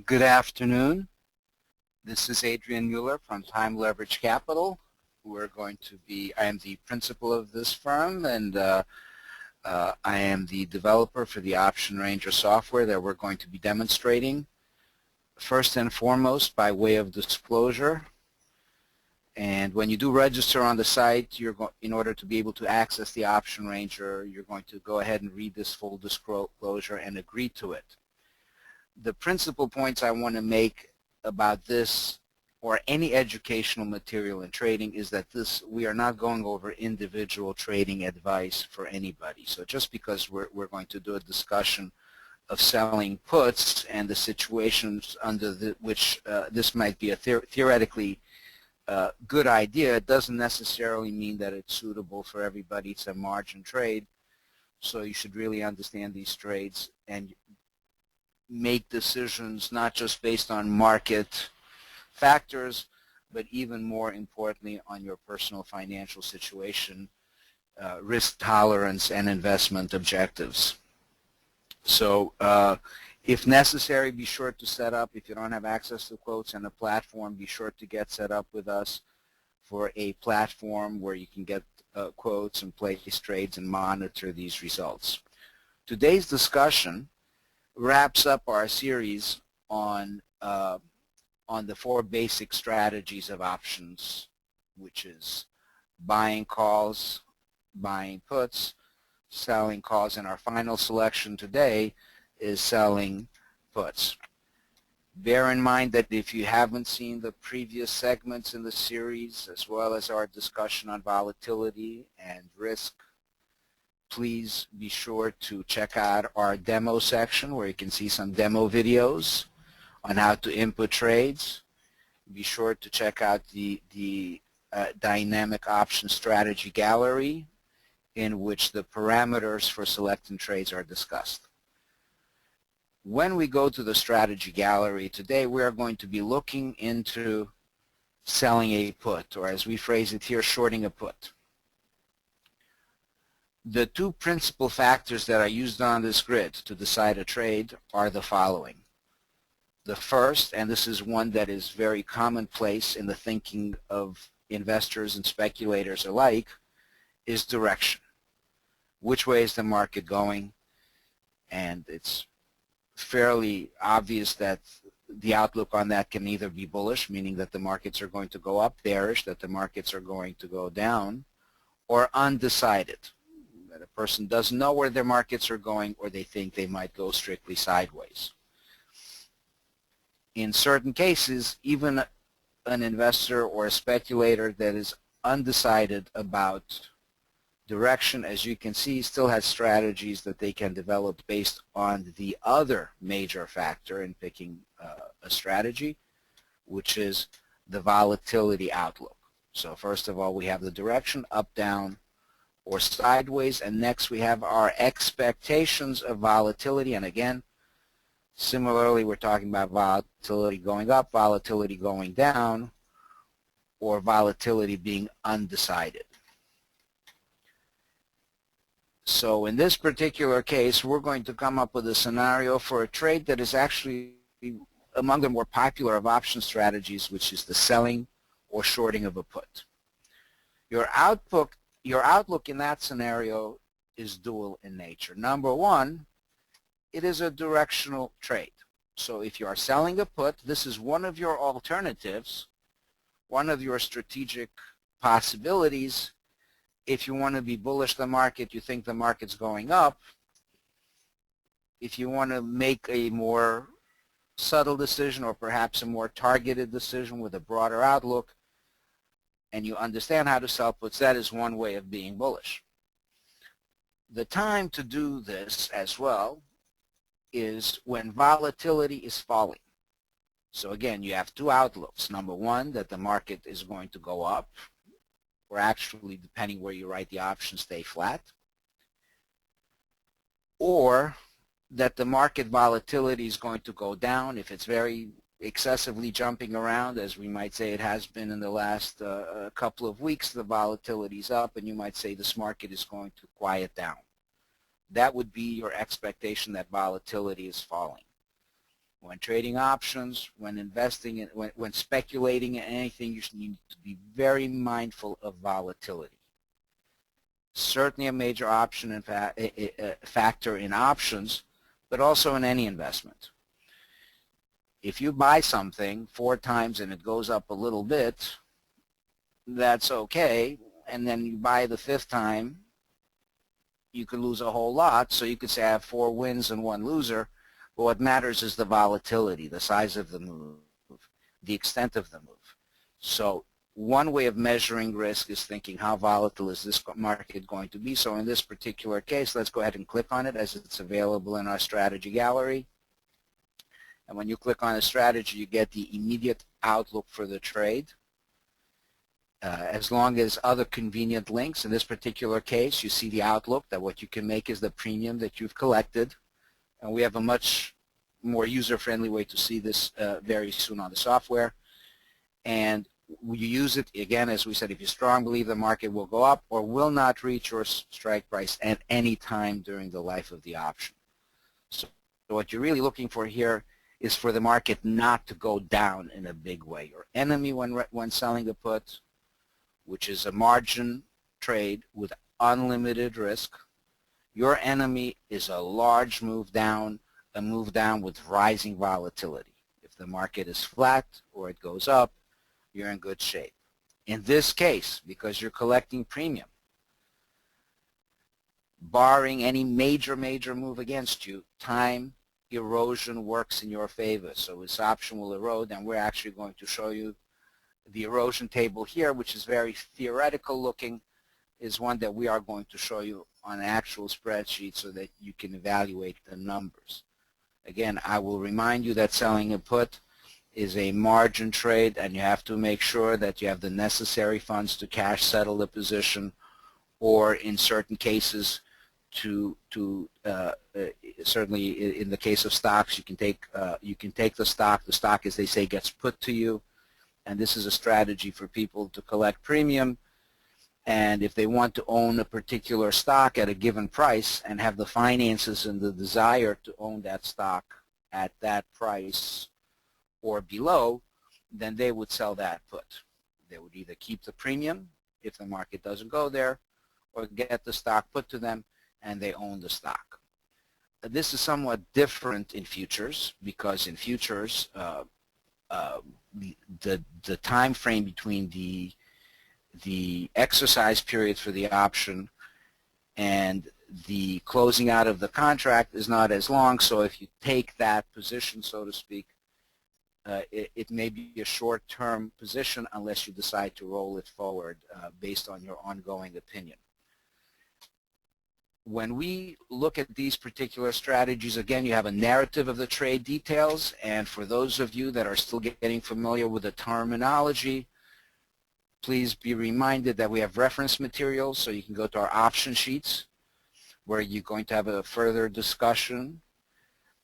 Good afternoon. This is Adrian Mueller from Time Leverage Capital. I am the principal of this firm, and I am the developer for the Option Ranger software that we're going to be demonstrating. First and foremost, by way of disclosure, and when you do register on the site, in order to be able to access the Option Ranger, you're going to go ahead and read this full disclosure and agree to it. The principal points I want to make about this or any educational material in trading is that we are not going over individual trading advice for anybody. So just because we're going to do a discussion of selling puts and the situations under which this might be a theoretically good idea, it doesn't necessarily mean that it's suitable for everybody. It's a margin trade, so you should really understand these trades and make decisions not just based on market factors, but even more importantly on your personal financial situation, risk tolerance, and investment objectives. So if necessary, be sure to set up, if you don't have access to quotes and a platform, be sure to get set up with us for a platform where you can get quotes and place trades and monitor these results. Today's discussion wraps up our series on the 4 basic strategies of options, which is buying calls, buying puts, selling calls, and our final selection today is selling puts. Bear in mind that if you haven't seen the previous segments in the series, as well as our discussion on volatility and risk, please be sure to check out our demo section where you can see some demo videos on how to input trades. Be sure to check out the dynamic option strategy gallery in which the parameters for selecting trades are discussed. When we go to the strategy gallery today, we are going to be looking into selling a put, or as we phrase it here, shorting a put. The 2 principal factors that are used on this grid to decide a trade are the following. The first, and this is one that is very commonplace in the thinking of investors and speculators alike, is direction. Which way is the market going? And it's fairly obvious that the outlook on that can either be bullish, meaning that the markets are going to go up, bearish, that the markets are going to go down, or undecided, that a person doesn't know where their markets are going or they think they might go strictly sideways. In certain cases, even an investor or a speculator that is undecided about direction, as you can see, still has strategies that they can develop based on the other major factor in picking a strategy, which is the volatility outlook. So first of all, we have the direction, up, down, or sideways, and next we have our expectations of volatility. And again, similarly, we're talking about volatility going up, volatility going down, or volatility being undecided. So in this particular case, we're going to come up with a scenario for a trade that is actually among the more popular of option strategies, which is the selling or shorting of a put. Your outlook in that scenario is dual in nature. Number one, it is a directional trade. So if you are selling a put, this is one of your alternatives, one of your strategic possibilities. If you want to be bullish the market, you think the market's going up. If you want to make a more subtle decision or perhaps a more targeted decision with a broader outlook, and you understand how to sell puts, that is one way of being bullish. The time to do this as well is when volatility is falling. So again, you have 2 outlooks. Number one, that the market is going to go up, or actually, depending where you write the option, stay flat, or that the market volatility is going to go down. If it's very excessively jumping around, as we might say it has been in the last couple of weeks, the volatility is up, and you might say this market is going to quiet down. That would be your expectation that volatility is falling. When trading options, when investing, when speculating in anything, you need to be very mindful of volatility. Certainly a major option in factor in options, but also in any investment. If you buy something 4 times and it goes up a little bit, that's okay. And then you buy the 5th time, you could lose a whole lot. So you could say I have 4 wins and 1 loser. But what matters is the volatility, the size of the move, the extent of the move. So one way of measuring risk is thinking how volatile is this market going to be. So in this particular case, let's go ahead and click on it as it's available in our strategy gallery. And when you click on a strategy, you get the immediate outlook for the trade. As long as other convenient links, in this particular case, you see the outlook that what you can make is the premium that you've collected. And we have a much more user-friendly way to see this very soon on the software. And you use it, again, as we said, if you strongly believe the market will go up or will not reach your strike price at any time during the life of the option. So what you're really looking for here is for the market not to go down in a big way. Your enemy when selling the put, which is a margin trade with unlimited risk, your enemy is a large move down, a move down with rising volatility. If the market is flat or it goes up, you're in good shape. In this case, because you're collecting premium, barring any major move against you, time erosion works in your favor. So this option will erode, and we're actually going to show you the erosion table here, which is very theoretical looking, is one that we are going to show you on an actual spreadsheet so that you can evaluate the numbers. Again, I will remind you that selling a put is a margin trade, and you have to make sure that you have the necessary funds to cash settle the position, or in certain cases certainly in the case of stocks, you can take the stock. The stock, as they say, gets put to you. And this is a strategy for people to collect premium. And if they want to own a particular stock at a given price and have the finances and the desire to own that stock at that price or below, then they would sell that put. They would either keep the premium if the market doesn't go there, or get the stock put to them and they own the stock. This is somewhat different in futures, because in futures, the time frame between the exercise period for the option and the closing out of the contract is not as long. So if you take that position, so to speak, it may be a short-term position unless you decide to roll it forward based on your ongoing opinion. When we look at these particular strategies, again, you have a narrative of the trade details, and for those of you that are still getting familiar with the terminology, please be reminded that we have reference materials, so you can go to our option sheets where you're going to have a further discussion.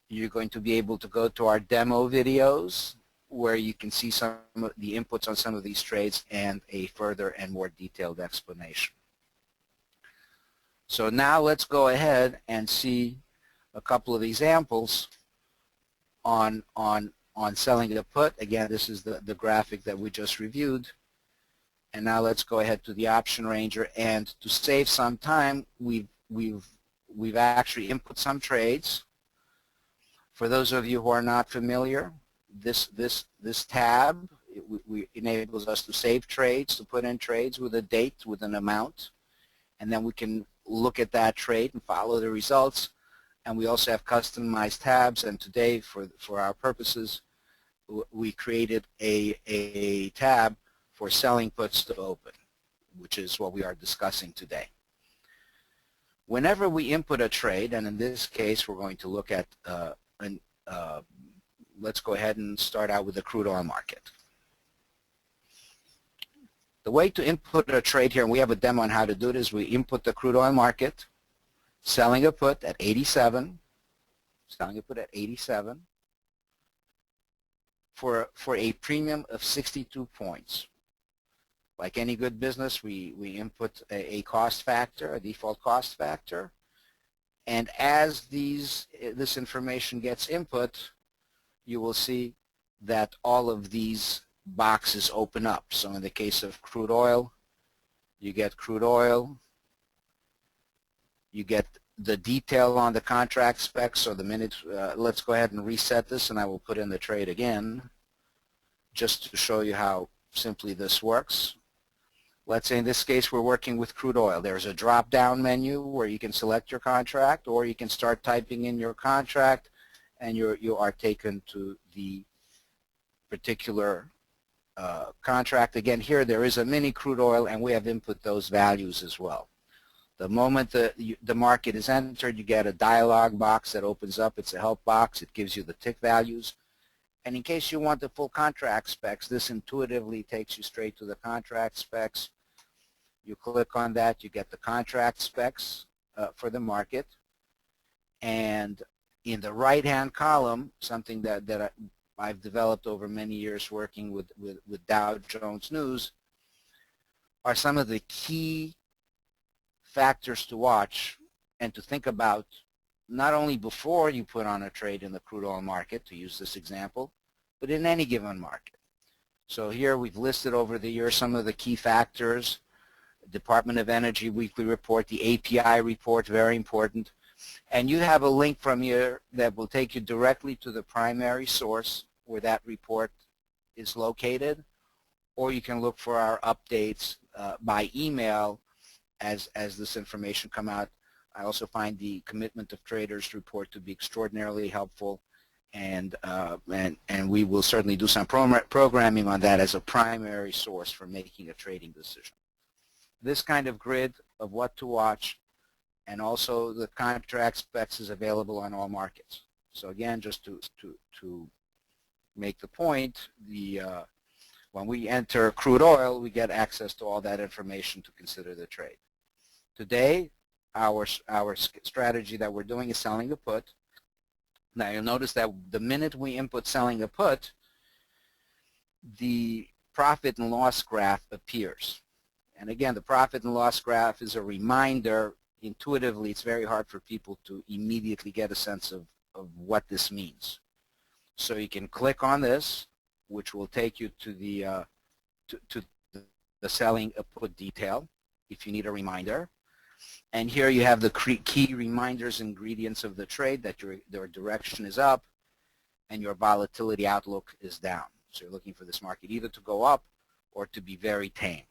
You're going to be able to go to our demo videos where you can see some of the inputs on some of these trades and a further and more detailed explanation. So now let's go ahead and see a couple of examples on selling the put. Again, this is the graphic that we just reviewed. And now let's go ahead to the option ranger, and to save some time, we've actually input some trades. For those of you who are not familiar, this tab enables us to save trades, to put in trades with a date, with an amount, and then we can look at that trade and follow the results. And we also have customized tabs, and today for our purposes we created a tab for selling puts to open, which is what we are discussing today. Whenever we input a trade, and in this case we're going to look at let's go ahead and start out with the crude oil market. The way to input a trade here, and we have a demo on how to do it, is we input the crude oil market, selling a put at 87, selling a put at 87 for a premium of 62 points. Like any good business, we input a cost factor, a default cost factor, and as this information gets input, you will see that all of these boxes open up. So in the case of crude oil, you get crude oil, you get the detail on the contract specs. So the minute, let's go ahead and reset this, and I will put in the trade again just to show you how simply this works. Let's say in this case we're working with crude oil. There's a drop-down menu where you can select your contract, or you can start typing in your contract, and you are taken to the particular contract. Again, here there is a mini crude oil, and we have input those values as well. The moment the market is entered, you get a dialog box that opens up. It's a help box. It gives you the tick values. And in case you want the full contract specs, this intuitively takes you straight to the contract specs. You click on that, you get the contract specs for the market. And in the right-hand column, something that I've developed over many years working with Dow Jones News, are some of the key factors to watch and to think about, not only before you put on a trade in the crude oil market, to use this example, but in any given market. So here we've listed over the years some of the key factors. Department of Energy weekly report, the API report, very important. And you have a link from here that will take you directly to the primary source where that report is located, or you can look for our updates by email as this information come out. I also find the Commitment of Traders report to be extraordinarily helpful, and we will certainly do some programming on that as a primary source for making a trading decision. This kind of grid of what to watch, and also the contract specs, is available on all markets. So again, just to make the point, when we enter crude oil, we get access to all that information to consider the trade. Today, our strategy that we're doing is selling a put. Now you'll notice that the minute we input selling a put, the profit and loss graph appears. And again, the profit and loss graph is a reminder. Intuitively, it's very hard for people to immediately get a sense of what this means. So you can click on this, which will take you to the selling a put detail if you need a reminder. And here you have the key reminders, ingredients of the trade, that your direction is up and your volatility outlook is down. So you're looking for this market either to go up or to be very tame.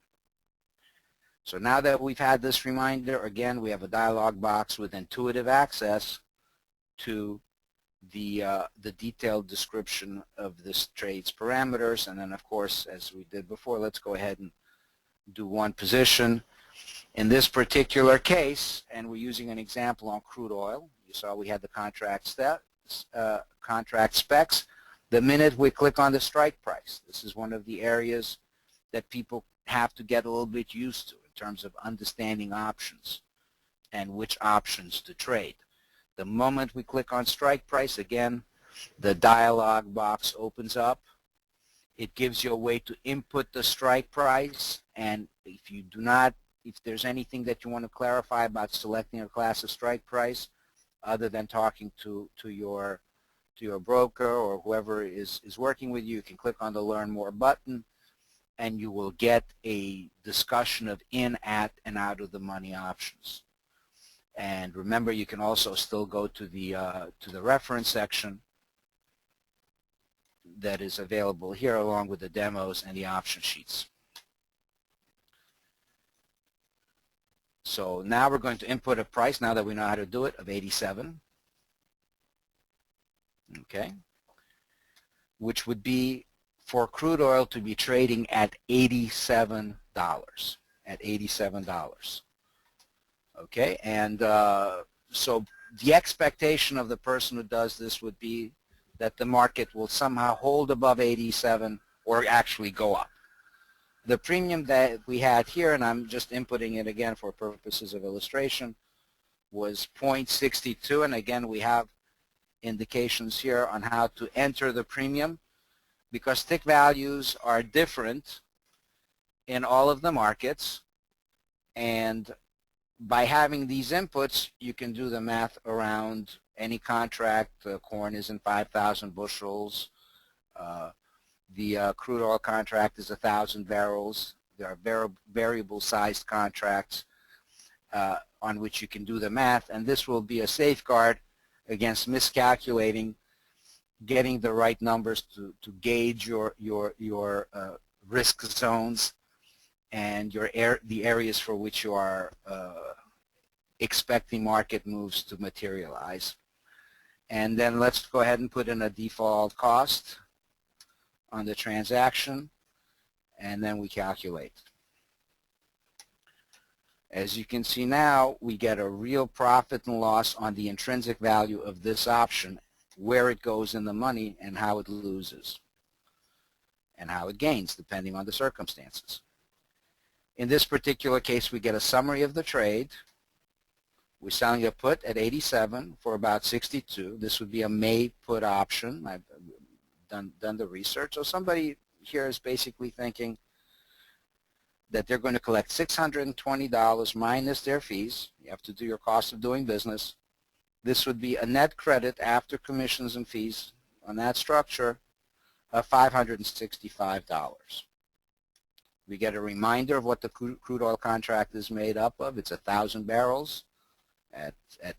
So now that we've had this reminder, again, we have a dialog box with intuitive access to the detailed description of this trade's parameters. And then, of course, as we did before, let's go ahead and do one position. In this particular case, and we're using an example on crude oil, you saw we had the contract specs. The minute we click on the strike price, this is one of the areas that people have to get a little bit used to in terms of understanding options and which options to trade. The moment we click on strike price, again, the dialog box opens up. It gives you a way to input the strike price, and if there's anything that you want to clarify about selecting a class of strike price, other than talking to your broker or whoever is working with you, you can click on the Learn More button, and you will get a discussion of in, at, and out of the money options. And remember, you can also still go to the reference section that is available here, along with the demos and the option sheets. So now we're going to input a price, now that we know how to do it, of 87. Okay, which would be for crude oil to be trading at $87. At $87. Okay, and so the expectation of the person who does this would be that the market will somehow hold above 87 or actually go up. The premium that we had here, and I'm just inputting it again for purposes of illustration, was 0.62, and again we have indications here on how to enter the premium, because tick values are different in all of the markets, and by having these inputs, you can do the math around any contract. Corn is in 5,000 bushels. The crude oil contract is 1,000 barrels. There are variable-sized contracts on which you can do the math, and this will be a safeguard against miscalculating, getting the right numbers to gauge your risk zones and the areas for which you are expecting market moves to materialize. And then let's go ahead and put in a default cost on the transaction, and then we calculate. As you can see now, we get a real profit and loss on the intrinsic value of this option, where it goes in the money and how it loses and how it gains depending on the circumstances. In this particular case, we get a summary of the trade. We're selling a put at 87 for about 62. This would be a May put option. I've done the research. So somebody here is basically thinking that they're going to collect $620 minus their fees. You have to do your cost of doing business. This would be a net credit after commissions and fees on that structure of $565. We get a reminder of what the crude oil contract is made up of. It's 1,000 barrels at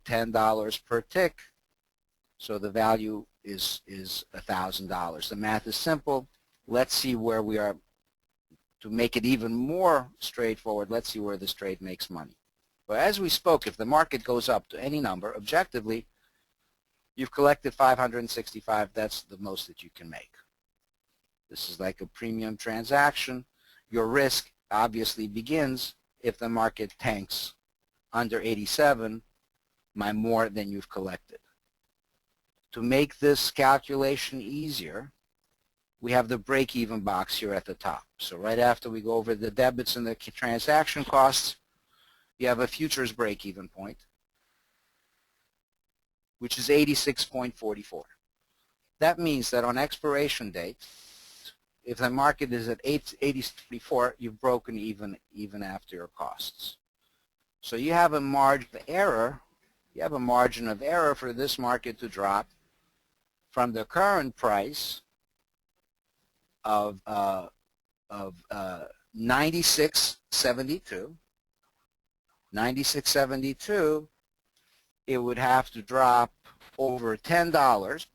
$10 per tick. So the value is $1,000. The math is simple. Let's see where we are. To make it even more straightforward, let's see where this trade makes money. But as we spoke, if the market goes up to any number, objectively, you've collected $565. That's the most that you can make. This is like a premium transaction. Your risk obviously begins if the market tanks under 87 by more than you've collected. To make this calculation easier, we have the break-even box here at the top. So right after we go over the debits and the transaction costs, you have a futures break-even point, which is 86.44. That means that on expiration date, if the market is at 80.44, you've broken even after your costs. So you have a margin of error. You have a margin of error for this market to drop from the current price of 96.72. 96.72. It would have to drop over $10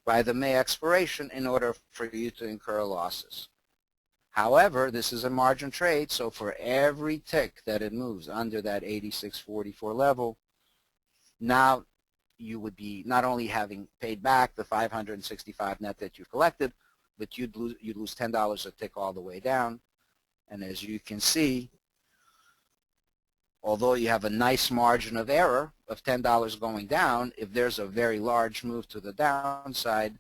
by the May expiration in order for you to incur losses. However, this is a margin trade, so for every tick that it moves under that 86.44 level, now you would be not only having paid back the $565 net that you collected, but you'd lose $10 a tick all the way down. And as you can see, although you have a nice margin of error of $10 going down, if there's a very large move to the downside,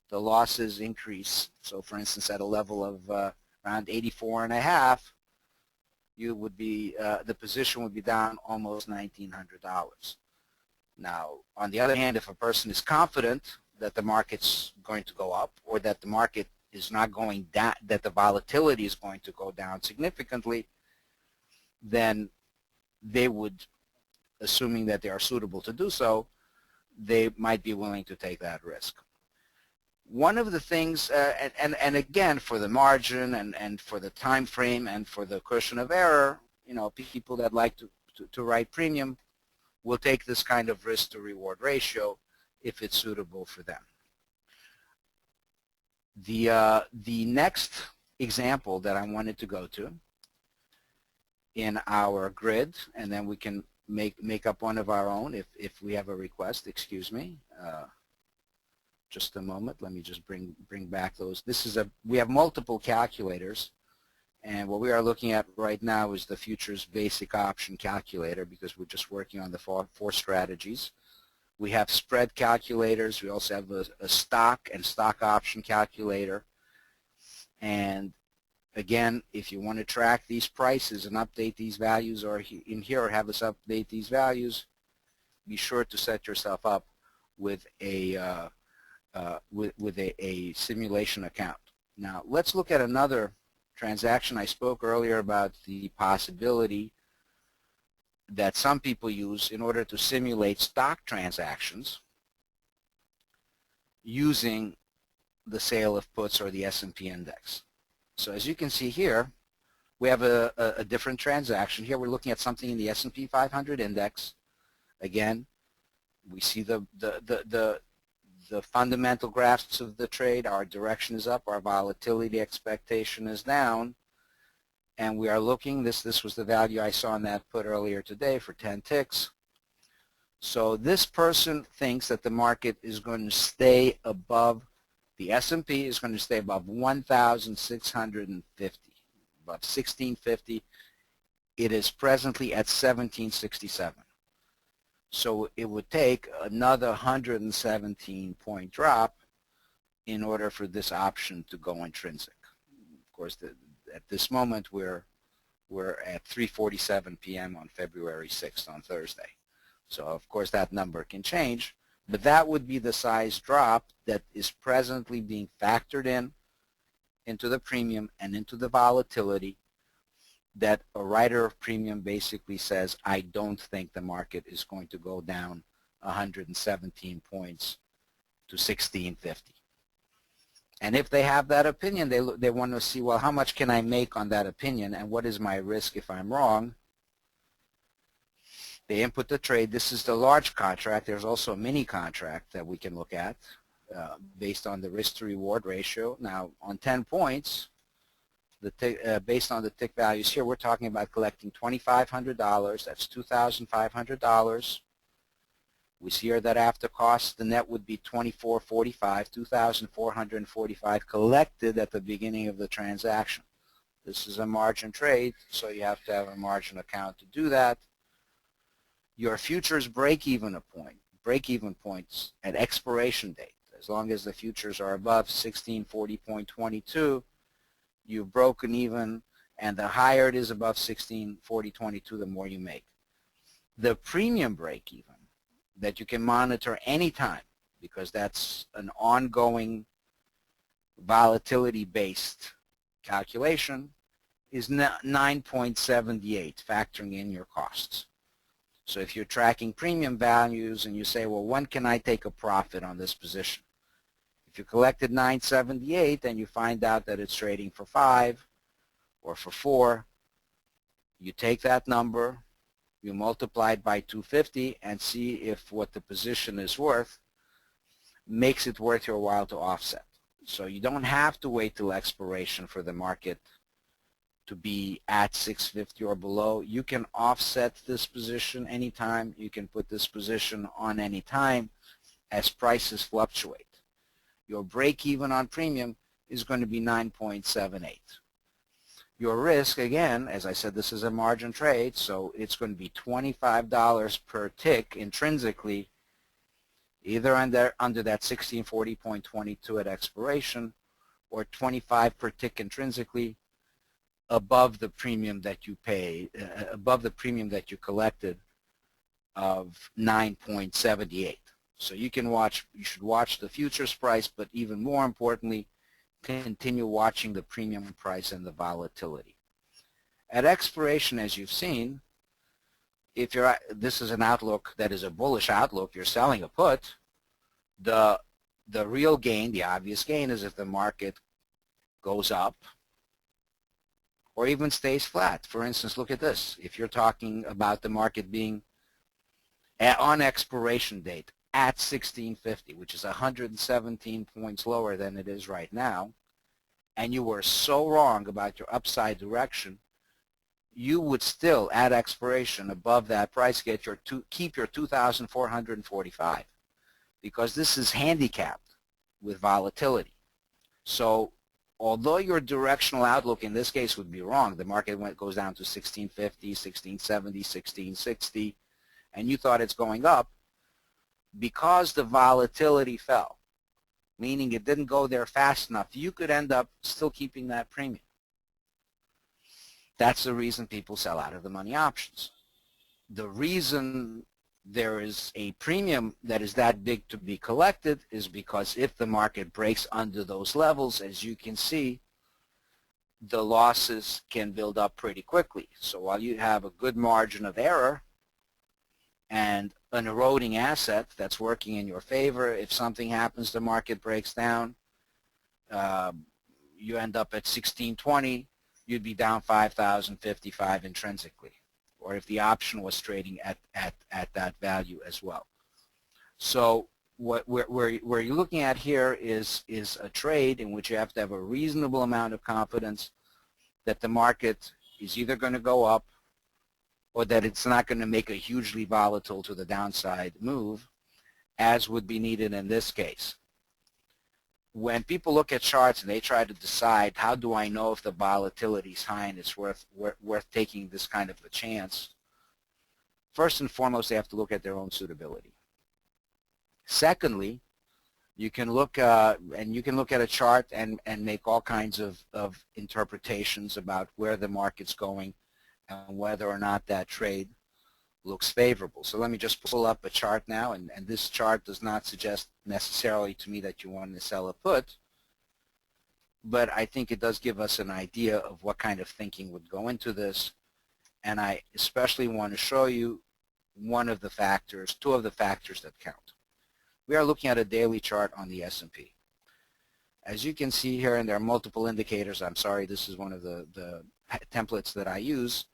the losses increase. So for instance, at a level of around 84.5, you would be, the position would be down almost $1,900. Now, on the other hand, if a person is confident that the market's going to go up, or that the market is not going down, that the volatility is going to go down significantly, then they would, assuming that they are suitable to do so, they might be willing to take that risk. One of the things, and again, for the margin and for the time frame and for the cushion of error, you know, people that like to write premium will take this kind of risk to reward ratio if it's suitable for them. The next example that I wanted to go to in our grid, and then we can make up one of our own if we have a request. Excuse me. Just a moment. Let me just bring back those. We have multiple calculators, and what we are looking at right now is the futures basic option calculator, because we're just working on the four strategies. We have spread calculators. We also have a stock and stock option calculator. And again, if you want to track these prices and update these values, or in here, or have us update these values, be sure to set yourself up with a simulation account. Now, let's look at another transaction. I spoke earlier about the possibility that some people use in order to simulate stock transactions using the sale of puts or the S&P index. So as you can see here, we have a different transaction. Here we're looking at something in the S&P 500 index. Again, we see the fundamental graphs of the trade. Our direction is up, our volatility expectation is down, and we are looking, this was the value I saw in that put earlier today for 10 ticks. So this person thinks that the market is going to stay above, the S&P is going to stay above 1,650, above 1650. It is presently at 1767. So it would take another 117-point drop in order for this option to go intrinsic. Of course, at this moment we're at 3:47 p.m. on February 6th on Thursday. So of course that number can change, but that would be the size drop that is presently being factored into the premium and into the volatility, that a writer of premium basically says, I don't think the market is going to go down 117 points to 1650. And if they have that opinion, they want to see, well, how much can I make on that opinion, and what is my risk if I'm wrong? They input the trade. This is the large contract. There's also a mini contract that we can look at based on the risk to reward ratio. Now, on 10 points, based on the tick values here, we're talking about collecting $2,500. That's $2,500. We see here that after costs, the net would be $2,445, $2,445 collected at the beginning of the transaction. This is a margin trade, so you have to have a margin account to do that. Your futures break-even points at expiration date, as long as the futures are above 1640.22, you've broken even, and the higher it is above 1640.22, the more you make. The premium break-even that you can monitor anytime, because that's an ongoing volatility-based calculation, is 9.78, factoring in your costs. So if you're tracking premium values and you say, well, when can I take a profit on this position? If you collected 978 and you find out that it's trading for 5 or for 4, you take that number, you multiply it by 250 and see if what the position is worth makes it worth your while to offset. So you don't have to wait till expiration for the market to be at 650 or below. You can offset this position anytime. You can put this position on any time as prices fluctuate. Your break even on premium is going to be 9.78. Your risk, again, as I said, this is a margin trade, so it's going to be $25 per tick intrinsically, either under that 1640.22 at expiration, or 25 per tick intrinsically above the premium that you pay, above the premium that you collected of 9.78. So you should watch the futures price, but even more importantly, continue watching the premium price and the volatility. At expiration, as you've seen, if this is an outlook that is a bullish outlook, you're selling a put, the real gain, the obvious gain, is if the market goes up or even stays flat. For instance, look at this. If you're talking about the market being on expiration date at 1650, which is 117 points lower than it is right now, and you were so wrong about your upside direction, you would still, at expiration, above that price, keep your 2,445, because this is handicapped with volatility. So although your directional outlook in this case would be wrong, the market goes down to 1650, 1670, 1660, and you thought it's going up, because the volatility fell, meaning it didn't go there fast enough, you could end up still keeping that premium. That's the reason people sell out of the money options. The reason there is a premium that is that big to be collected is because if the market breaks under those levels, as you can see, the losses can build up pretty quickly. So while you have a good margin of error, and an eroding asset that's working in your favor. If something happens, the market breaks down, you end up at 1620, you'd be down 5,055 intrinsically, or if the option was trading at that value as well. So where you're looking at here is a trade in which you have to have a reasonable amount of confidence that the market is either going to go up or that it's not going to make a hugely volatile to the downside move, as would be needed in this case. When people look at charts and they try to decide, how do I know if the volatility is high and it's worth taking this kind of a chance? First and foremost, they have to look at their own suitability. Secondly, you can look at a chart and make all kinds of interpretations about where the market's going and whether or not that trade looks favorable. So let me just pull up a chart now, and this chart does not suggest necessarily to me that you want to sell a put, but I think it does give us an idea of what kind of thinking would go into this, and I especially want to show you two of the factors that count. We are looking at a daily chart on the S&P. As you can see here, and there are multiple indicators, I'm sorry, this is one of the templates that I use,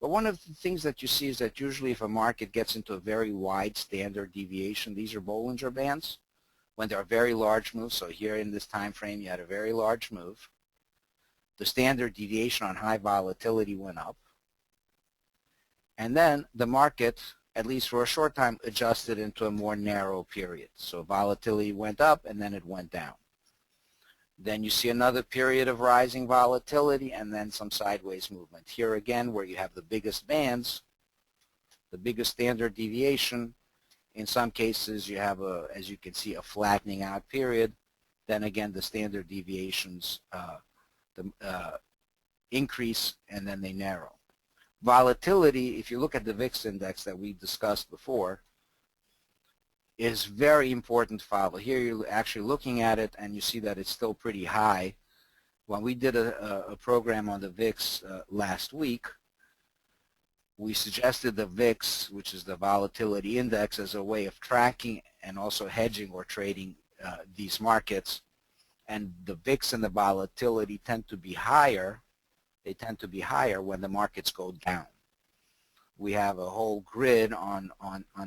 but one of the things that you see is that usually if a market gets into a very wide standard deviation, these are Bollinger Bands, when there are very large moves. So here in this time frame you had a very large move. The standard deviation on high volatility went up, and then the market, at least for a short time, adjusted into a more narrow period. So volatility went up and then it went down. Then you see another period of rising volatility and then some sideways movement. Here again, where you have the biggest bands, the biggest standard deviation, in some cases you have, as you can see, a flattening out period. Then again, the standard deviations increase and then they narrow. Volatility, if you look at the VIX index that we discussed before, is very important to follow. Here you're actually looking at it and you see that it's still pretty high. When we did a program on the VIX last week, we suggested the VIX, which is the volatility index, as a way of tracking and also hedging or trading these markets. And the VIX and the volatility tend to be higher. They tend to be higher when the markets go down. We have a whole grid on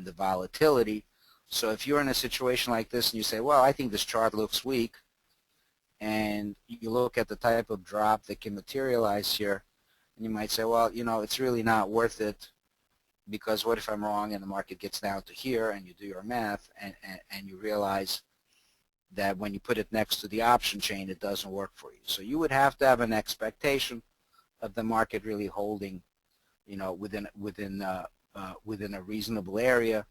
the volatility. So if you're in a situation like this and you say, well, I think this chart looks weak, and you look at the type of drop that can materialize here, and you might say, well, you know, it's really not worth it, because what if I'm wrong and the market gets down to here, and you do your math and you realize that when you put it next to the option chain, it doesn't work for you. So you would have to have an expectation of the market really holding, you know, within a reasonable area.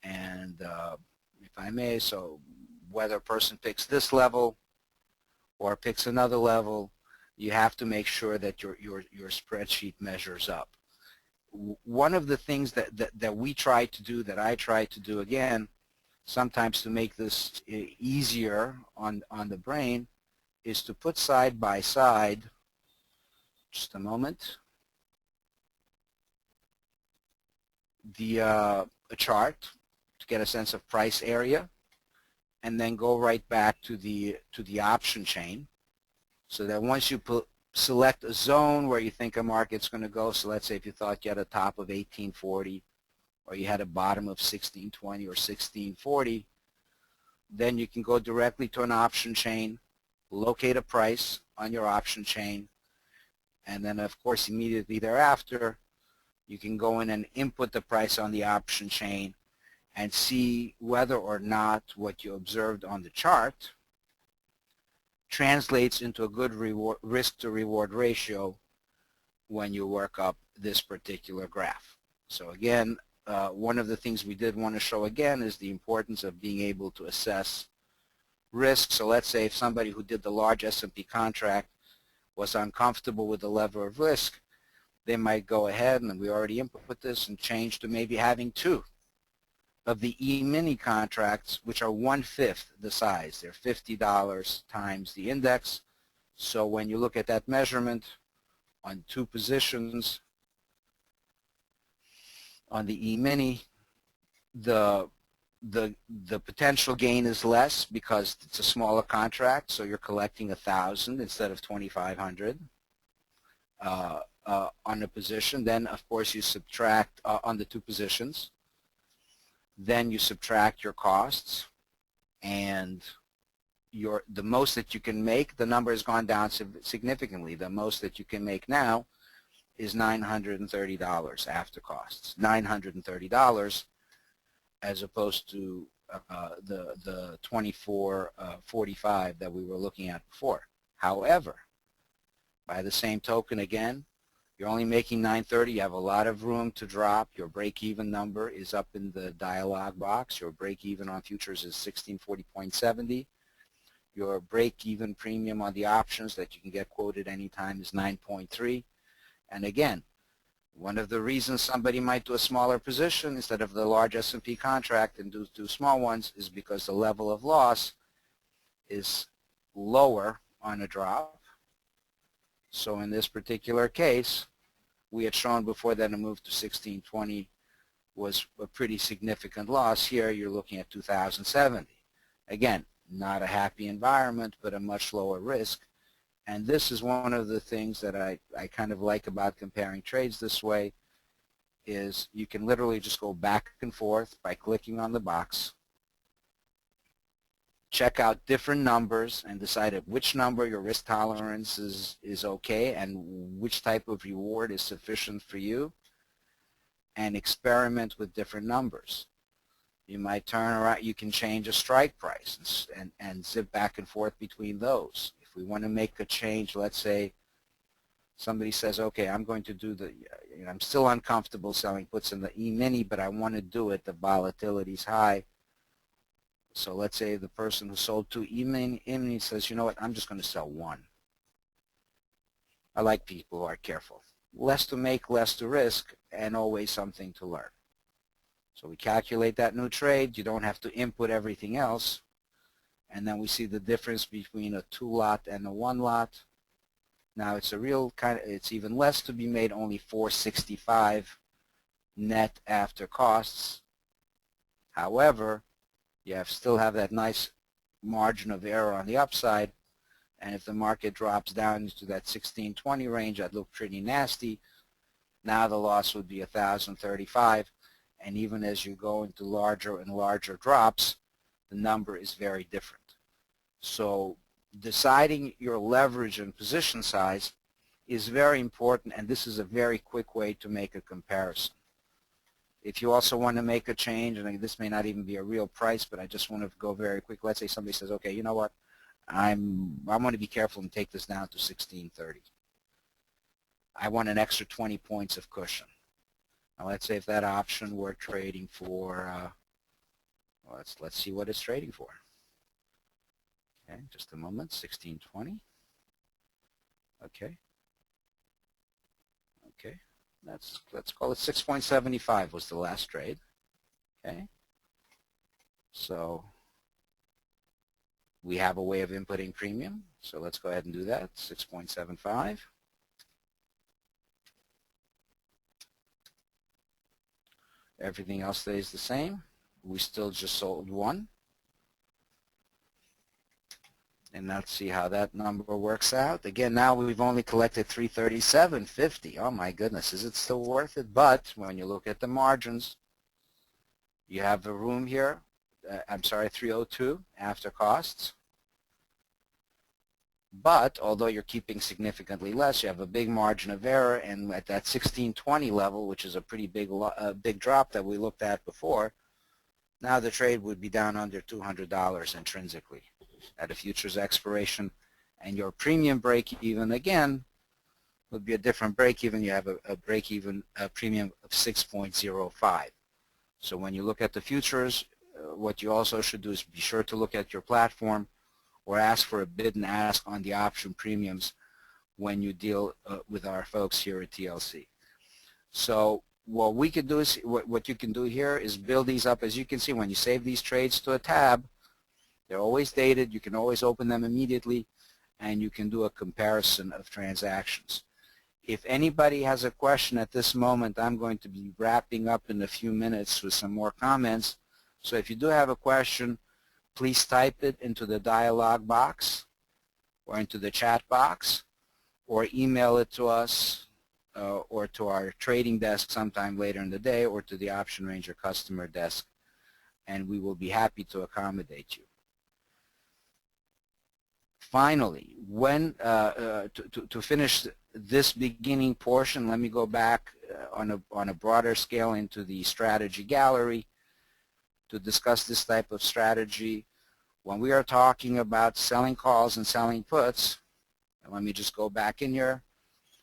And if I may, so whether a person picks this level or picks another level, you have to make sure that your spreadsheet measures up. One of the things that we try to do, that I try to do again, sometimes to make this easier on the brain, is to put side by side, just a moment, a chart to get a sense of price area, and then go right back to the option chain, so that once you select a zone where you think a market's going to go, so let's say if you thought you had a top of 1840 or you had a bottom of 1620 or 1640, then you can go directly to an option chain, locate a price on your option chain, and then of course immediately thereafter you can go in and input the price on the option chain and see whether or not what you observed on the chart translates into a good risk-to-reward ratio when you work up this particular graph. So again, one of the things we did want to show again is the importance of being able to assess risk. So let's say if somebody who did the large S&P contract was uncomfortable with the level of risk, they might go ahead, and we already input this, and change to maybe having 2 of the E-mini contracts, which are 1/5 the size. They're $50 times the index. So when you look at that measurement on 2 positions, On the E-mini, the the potential gain is less because it's a smaller contract, so you're collecting 1,000 instead of 2,500 on the position. Then, of course, you subtract on the two positions. Then you subtract your costs, and the most that you can make, the number has gone down significantly. The most that you can make now is $930 after costs. $930 as opposed to the 2445 that we were looking at before. However, by the same token, again, you're only making $930. You have a lot of room to drop. Your break-even number is up in the dialog box. Your break-even on futures is 1640.70. Your break-even premium on the options that you can get quoted anytime is 9.3. And again, one of the reasons somebody might do a smaller position instead of the large S&P contract and do small ones is because the level of loss is lower on a drop. So in this particular case, we had shown before that a move to 1620 was a pretty significant loss. Here you're looking at 2070. Again, not a happy environment, but a much lower risk. And this is one of the things that I kind of like about comparing trades this way, is you can literally just go back and forth by clicking on the box, check out different numbers and decide at which number your risk tolerance is okay and which type of reward is sufficient for you, and experiment with different numbers. You might turn around, you can change a strike price and zip back and forth between those. If we want to make a change, let's say somebody says, okay, I'm going to do I'm still uncomfortable selling puts in the E-mini, but I want to do it, the volatility's high. So let's say the person who sold two E-mini says, you know what, I'm just going to sell one. I like people who are careful. Less to make, less to risk, and always something to learn. So we calculate that new trade. You don't have to input everything else. And then we see the difference between a 2-lot and a 1-lot. Now it's a real it's even less to be made, only $465 net after costs. However, you still have that nice margin of error on the upside. And if the market drops down into that 1620 range, that looked pretty nasty. Now the loss would be 1,035. And even as you go into larger and larger drops, the number is very different. So deciding your leverage and position size is very important, and this is a very quick way to make a comparison. If you also want to make a change, and this may not even be a real price, but I just want to go very quick. Let's say somebody says, okay, you know what, I'm going to be careful and take this down to 1630. I want an extra 20 points of cushion. Now let's say if that option we're trading for, let's see what it's trading for. Okay, just a moment, 1620. Okay. Okay, let's call it 6.75 was the last trade. Okay. So we have a way of inputting premium. So let's go ahead and do that, 6.75. Everything else stays the same. We still just sold one. And let's see how that number works out. Again, now we've only collected 337.50. Oh my goodness, is it still worth it? But when you look at the margins, you have the room here. I'm sorry, 302 after costs. But although you're keeping significantly less, you have a big margin of error, and at that 1620 level, which is a pretty big drop that we looked at before, now the trade would be down under $200 intrinsically at a futures expiration, and your premium break-even again would be a different break-even. You have a break-even premium of 6.05. So when you look at the futures, what you also should do is be sure to look at your platform or ask for a bid and ask on the option premiums when you deal with our folks here at TLC. So what we can do is, what you can do here is build these up. As you can see, when you save these trades to a tab, they're always dated. You can always open them immediately, and you can do a comparison of transactions. If anybody has a question at this moment, I'm going to be wrapping up in a few minutes with some more comments. So if you do have a question, please type it into the dialog box or into the chat box, or email it to us or to our trading desk sometime later in the day, or to the Option Ranger customer desk, and we will be happy to accommodate you. Finally, to finish this beginning portion, let me go back on a broader scale into the strategy gallery to discuss this type of strategy. When we are talking about selling calls and selling puts, and let me just go back in here.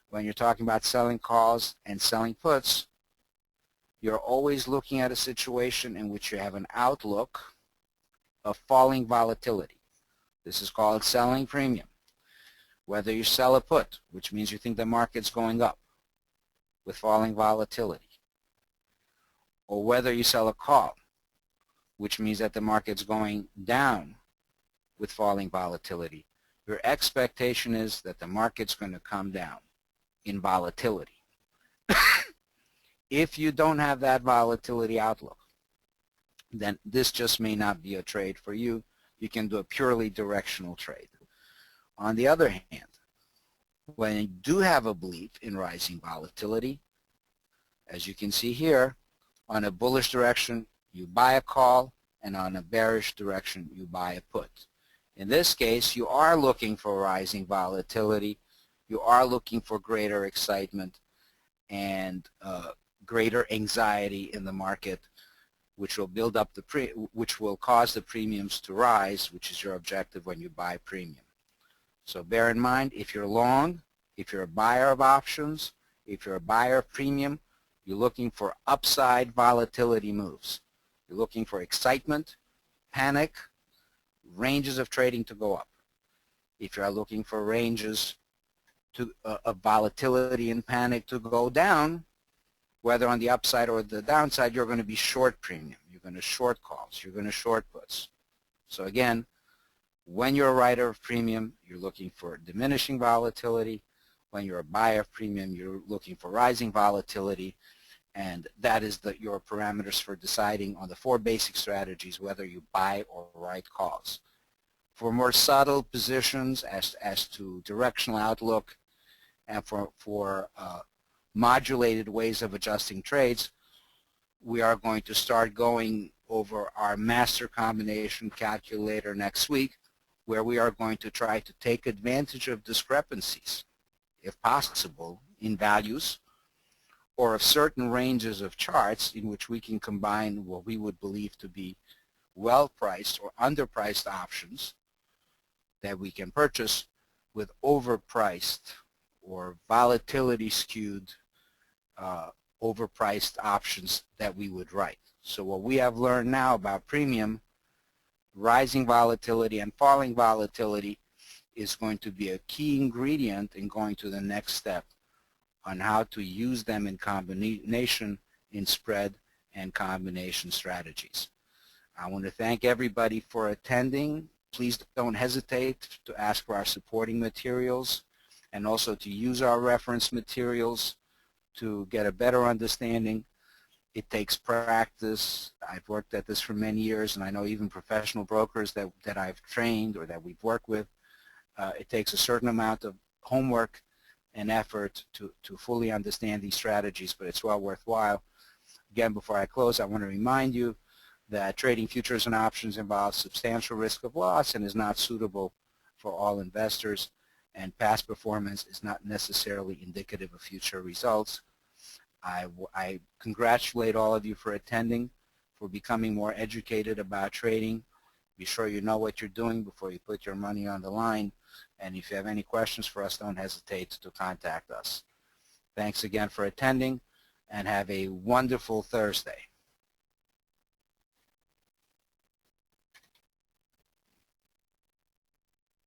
When you're talking about selling calls and selling puts, you're always looking at a situation in which you have an outlook of falling volatility. This is called selling premium. Whether you sell a put, which means you think the market's going up with falling volatility, or whether you sell a call, which means that the market's going down with falling volatility, your expectation is that the market's going to come down in volatility. If you don't have that volatility outlook, then this just may not be a trade for you. You can do a purely directional trade. On the other hand, when you do have a belief in rising volatility, as you can see here, on a bullish direction, you buy a call, and on a bearish direction, you buy a put. In this case, you are looking for rising volatility. You are looking for greater excitement and greater anxiety in the market, which will build up which will cause the premiums to rise, which is your objective when you buy premium. So bear in mind, if you're long, if you're a buyer of options, if you're a buyer of premium, you're looking for upside volatility moves. You're looking for excitement, panic, ranges of trading to go up. If you're looking for ranges of volatility and panic to go down, whether on the upside or the downside, you're going to be short premium. You're going to short calls. You're going to short puts. So again, when you're a writer of premium, you're looking for diminishing volatility. When you're a buyer of premium, you're looking for rising volatility. And that is your parameters for deciding on the 4 basic strategies whether you buy or write calls. For more subtle positions as to directional outlook and for modulated ways of adjusting trades, we are going to start going over our master combination calculator next week, where we are going to try to take advantage of discrepancies, if possible, in values or of certain ranges of charts in which we can combine what we would believe to be well-priced or underpriced options that we can purchase with overpriced or volatility-skewed overpriced options that we would write. So what we have learned now about premium, rising volatility and falling volatility is going to be a key ingredient in going to the next step on how to use them in combination in spread and combination strategies. I want to thank everybody for attending. Please don't hesitate to ask for our supporting materials and also to use our reference materials to get a better understanding. It takes practice. I've worked at this for many years, and I know even professional brokers that I've trained or that we've worked with, it takes a certain amount of homework and effort to fully understand these strategies, but it's well worthwhile. Again, before I close, I want to remind you that trading futures and options involves substantial risk of loss and is not suitable for all investors, and past performance is not necessarily indicative of future results. I congratulate all of you for attending, for becoming more educated about trading. Be sure you know what you're doing before you put your money on the line. And if you have any questions for us, don't hesitate to contact us. Thanks again for attending, and have a wonderful Thursday.